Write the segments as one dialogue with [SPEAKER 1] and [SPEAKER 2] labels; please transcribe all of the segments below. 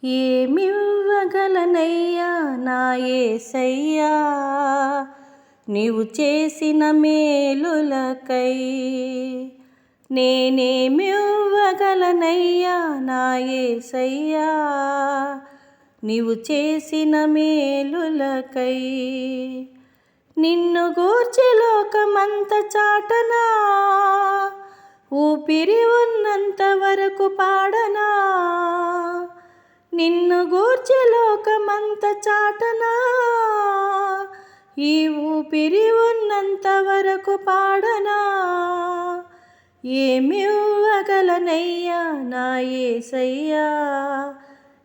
[SPEAKER 1] ఏమివ్వగలనయ్యా నా యేసయ్యా నీవు చేసిన మేలులకై. నేనేమివ్వగలనయ్యా నా యేసయ్యా నీవు చేసిన మేలులకై. నిన్ను గూర్చి లోకమంత చాటనా, ఊపిరి ఉన్నంత వరకు పాడనా. నిన్ను గూర్చి లోకమంత చాటనా, ఈ ఊపిరి ఉన్నంత వరకు పాడనా. ఏమివ్వగలనయ్యా నా యేసయ్యా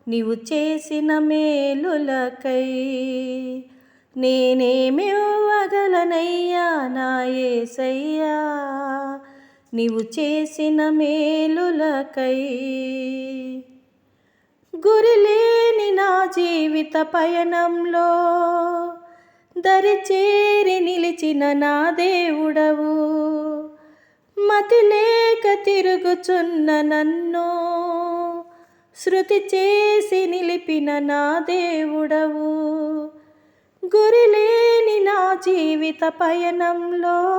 [SPEAKER 1] నీవు చేసిన మేలులకై. నేనేమివ్వగలనయ్యా నా యేసయ్యా నీవు చేసిన మేలులకై. గురిలేని నా జీవిత పయనంలో దరిచేరి నిలిచిన నా దేవుడవు. మతిలేక తిరుగుచున్న నన్ను శృతి చేసి నిలిపిన నా దేవుడవు. గురిలేని నా జీవిత పయనంలో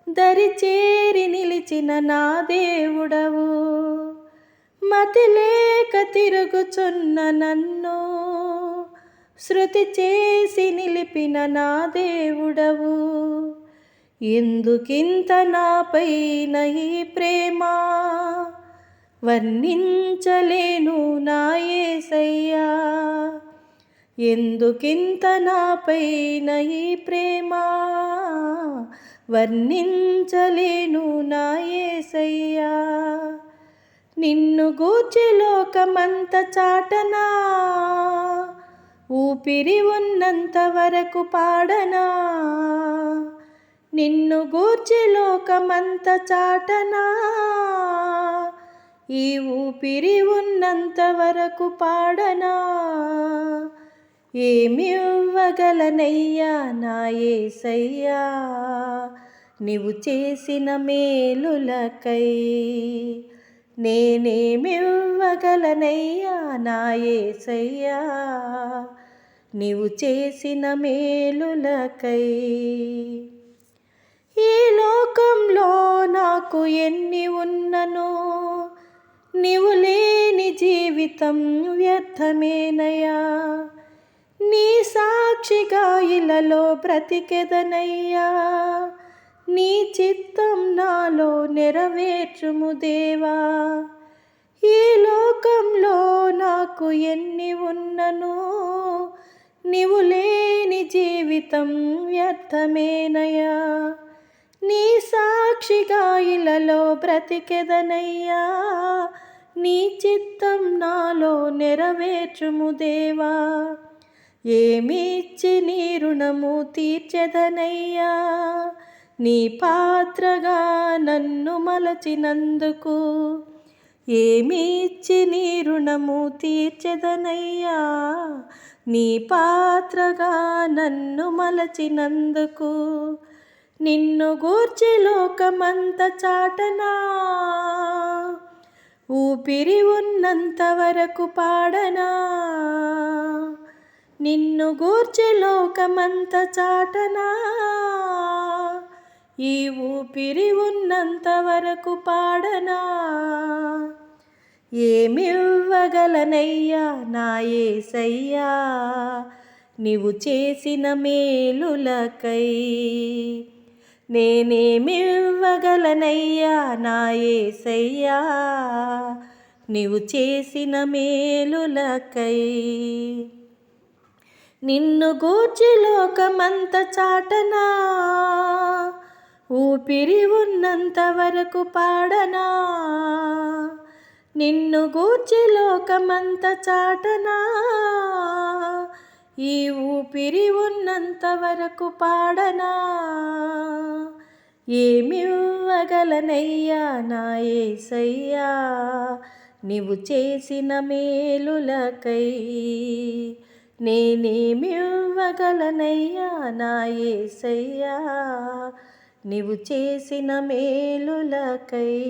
[SPEAKER 1] దరిచేరి నిలిచిన నా దేవుడవు. మతిలేక తిరుగుచున్న నన్ను శృతి చేసి నిలిపిన నా దేవుడవు. ఎందుకింత నాపైన ఈ ప్రేమ, వర్ణించలేను నా యేసయ్యా. ఎందుకింత నాపైన ఈ ప్రేమ, వర్ణించలేను నా యేసయ్యా. నిన్ను గూర్చి లోకమంత చాటనా, ఊపిరి ఉన్నంత వరకు పాడనా. నిన్ను గూర్చి లోకమంత చాటనా, ఈ ఊపిరి ఉన్నంత వరకు పాడనా. ఏమివ్వగలనయ్యా నా యేసయ్యా నీవు చేసిన మేలులకై. నేనేమివ్వగలనయ్యా నా యేసయ్యా నీవు చేసిన మేలులకై. ఈ లోకంలో నాకు ఎన్ని ఉన్ననో, నీవు లేని జీవితం వ్యర్థమేనయ్యా. నీ సాక్షిగా ఇలలో బ్రతికెదనయ్యా. నీ చిత్తం నాలో నెరవేర్చుము దేవా. ఈ లోకంలో నాకు ఎన్ని ఉన్ననో, నీవు లేని జీవితం వ్యర్థమేనయ్యా. నీ సాక్షిగా ఇలలో బ్రతికెదనయ్యా. నీ చిత్తం నాలో నెరవేర్చుము దేవా. ఏమిచ్చి నీ రుణము తీర్చెదనయ్యా, నీ పాత్రగా నన్ను మలచినందుకు. ఏమిచ్చి నీ రుణము తీర్చెదనయ్యా, నీ పాత్రగా నన్ను మలచినందుకు. నిన్ను గూర్చి లోకమంత చాటనా, ఊపిరి ఉన్నంత వరకు పాడనా. నిన్ను గూర్చి లోకమంత చాటనా, ఈ ఊపిరి ఉన్నంత వరకు పాడనా. ఏమివ్వగలనయ్యా నా యేసయ్యా నీవు చేసిన మేలులకై. నేనేమివ్వగలనయ్యా నా యేసయ్యా నీవు చేసిన మేలులకై. నిన్ను గూర్చి లోకమంత చాటనా, ఊపిరి ఉన్నంత వరకు పాడనా. నిన్ను గూర్చి లోకమంత చాటనా, ఈ ఊపిరి ఉన్నంత వరకు పాడనా. ఏమివ్వగలనయ్యా నా యేసయ్యా నీవు చేసిన మేలులకై. నేనేమివ్వగలనయ్యా నా యేసయ్యా నీవు చేసిన మేలులకై.